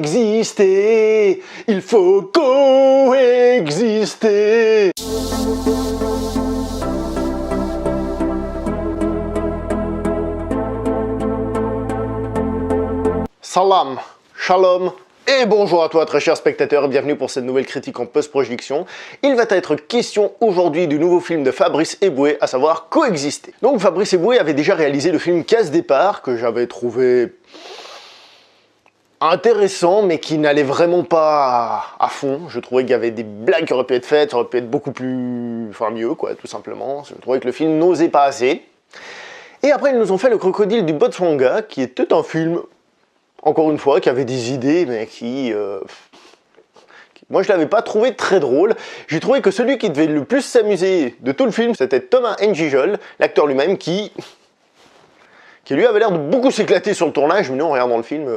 coexister, il faut coexister. Salam, shalom et bonjour à toi très chers spectateurs et bienvenue pour cette nouvelle critique en post-projection. Il va être question aujourd'hui du nouveau film de Fabrice Eboué, à savoir Coexister. Donc Fabrice Eboué avait déjà réalisé le film Casse Départ, que j'avais trouvé intéressant, mais qui n'allait vraiment pas à fond. Je trouvais qu'il y avait des blagues qui auraient pu être faites, ça aurait pu être beaucoup plus... enfin mieux quoi, tout simplement. Je trouvais que le film n'osait pas assez. Et après ils nous ont fait Le Crocodile du Botswana, qui était un film... encore une fois, qui avait des idées, mais qui... moi, je l'avais pas trouvé très drôle. J'ai trouvé que celui qui devait le plus s'amuser de tout le film, c'était Thomas N'Gijol, l'acteur lui-même, qui lui avait l'air de beaucoup s'éclater sur le tournage, mais non, en regardant le film,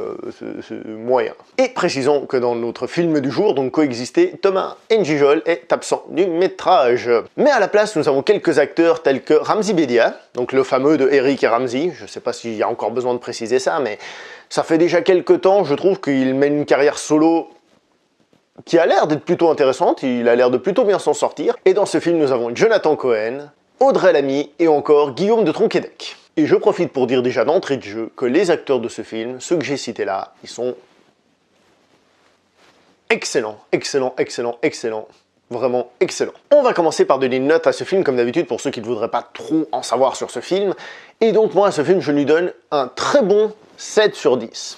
c'est moyen. Et précisons que dans notre film du jour, donc Coexister, Thomas N'Gijol est absent du métrage. Mais à la place, nous avons quelques acteurs tels que Ramzy Bedia, donc le fameux de Eric et Ramzy. Je sais pas s'il y a encore besoin de préciser ça, mais ça fait déjà quelques temps, je trouve qu'il mène une carrière solo qui a l'air d'être plutôt intéressante, il a l'air de plutôt bien s'en sortir. Et dans ce film, nous avons Jonathan Cohen, Audrey Lamy et encore Guillaume de Tonquédec. Et je profite pour dire déjà d'entrée de jeu que les acteurs de ce film, ceux que j'ai cités là, ils sont excellents, excellents, excellents, excellents. Vraiment excellent. On va commencer par donner une note à ce film, comme d'habitude, pour ceux qui ne voudraient pas trop en savoir sur ce film. Et donc moi, à ce film, je lui donne un très bon 7 sur 10.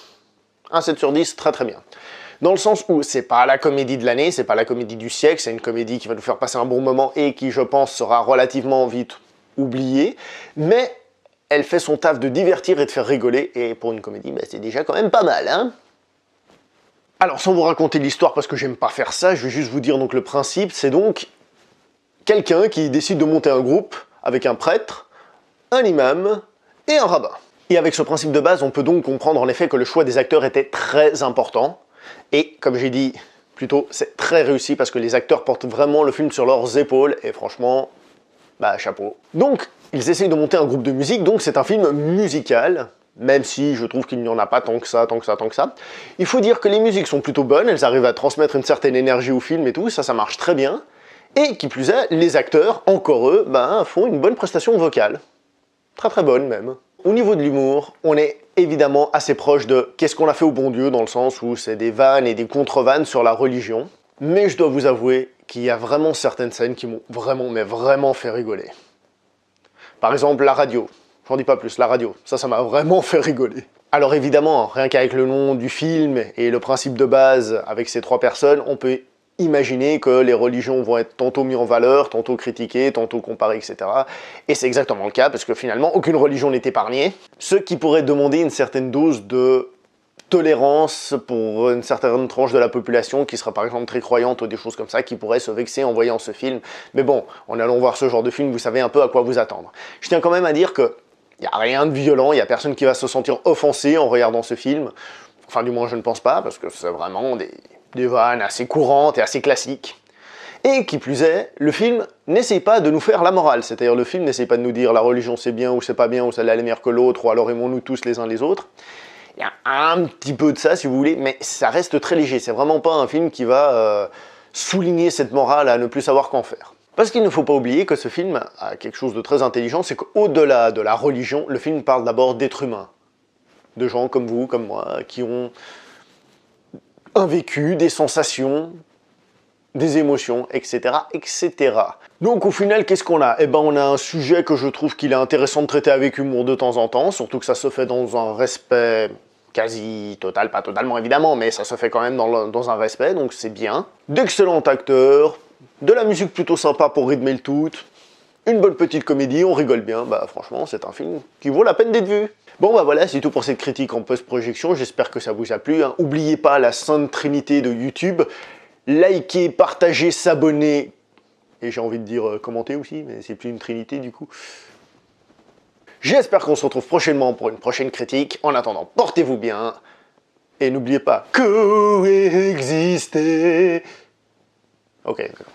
Un 7 sur 10, très très bien. Dans le sens où c'est pas la comédie de l'année, c'est pas la comédie du siècle, c'est une comédie qui va nous faire passer un bon moment et qui, je pense, sera relativement vite oubliée, mais elle fait son taf de divertir et de faire rigoler, et pour une comédie, bah, c'est déjà quand même pas mal, hein. Alors, sans vous raconter l'histoire, parce que j'aime pas faire ça, je vais juste vous dire donc le principe, c'est donc quelqu'un qui décide de monter un groupe avec un prêtre, un imam et un rabbin. Et avec ce principe de base, on peut donc comprendre en effet que le choix des acteurs était très important, et comme j'ai dit plus tôt, c'est très réussi parce que les acteurs portent vraiment le film sur leurs épaules, et franchement, bah chapeau. Donc, ils essayent de monter un groupe de musique, donc c'est un film musical, même si je trouve qu'il n'y en a pas tant que ça, tant que ça, tant que ça. Il faut dire que les musiques sont plutôt bonnes, elles arrivent à transmettre une certaine énergie au film et tout, ça marche très bien. Et qui plus est, les acteurs, encore eux, ben, font une bonne prestation vocale. Très très bonne même. Au niveau de l'humour, on est évidemment assez proche de Qu'est-ce qu'on a fait au bon Dieu, dans le sens où c'est des vannes et des contre-vannes sur la religion. Mais je dois vous avouer qu'il y a vraiment certaines scènes qui m'ont vraiment, mais vraiment fait rigoler. Par exemple, la radio. J'en dis pas plus, la radio. Ça m'a vraiment fait rigoler. Alors évidemment, rien qu'avec le nom du film et le principe de base avec ces trois personnes, on peut imaginer que les religions vont être tantôt mises en valeur, tantôt critiquées, tantôt comparées, etc. Et c'est exactement le cas, parce que finalement, aucune religion n'est épargnée. Ce qui pourrait demander une certaine dose de tolérance pour une certaine tranche de la population qui sera par exemple très croyante ou des choses comme ça, qui pourrait se vexer en voyant ce film. Mais bon, en allant voir ce genre de film, vous savez un peu à quoi vous attendre. Je tiens quand même à dire que il n'y a rien de violent, il n'y a personne qui va se sentir offensé en regardant ce film. Enfin, du moins, je ne pense pas, parce que c'est vraiment des vannes assez courantes et assez classiques. Et qui plus est, le film n'essaye pas de nous faire la morale, c'est-à-dire le film n'essaye pas de nous dire la religion c'est bien ou c'est pas bien, ou celle-là elle est meilleure que l'autre, ou alors aimons-nous tous les uns les autres. Il y a un petit peu de ça si vous voulez, mais ça reste très léger, c'est vraiment pas un film qui va souligner cette morale à ne plus savoir qu'en faire. Parce qu'il ne faut pas oublier que ce film a quelque chose de très intelligent, c'est qu'au-delà de la religion, le film parle d'abord d'êtres humains. De gens comme vous, comme moi, qui ont un vécu, des sensations, des émotions, etc., etc. Donc au final, qu'est-ce qu'on a? Eh ben on a un sujet que je trouve qu'il est intéressant de traiter avec humour de temps en temps, surtout que ça se fait dans un respect quasi total, pas totalement évidemment, mais ça se fait quand même dans un respect, donc c'est bien. D'excellents acteurs, de la musique plutôt sympa pour rythmer le tout, une bonne petite comédie, on rigole bien, bah franchement c'est un film qui vaut la peine d'être vu. Bon bah voilà, c'est tout pour cette critique en post-projection, j'espère que ça vous a plu, hein. Oubliez pas la sainte trinité de YouTube, likez, partagez, s'abonner, et j'ai envie de dire commenter aussi, mais c'est plus une trinité du coup. J'espère qu'on se retrouve prochainement pour une prochaine critique, en attendant, portez-vous bien, et n'oubliez pas, coexister. Ok, d'accord.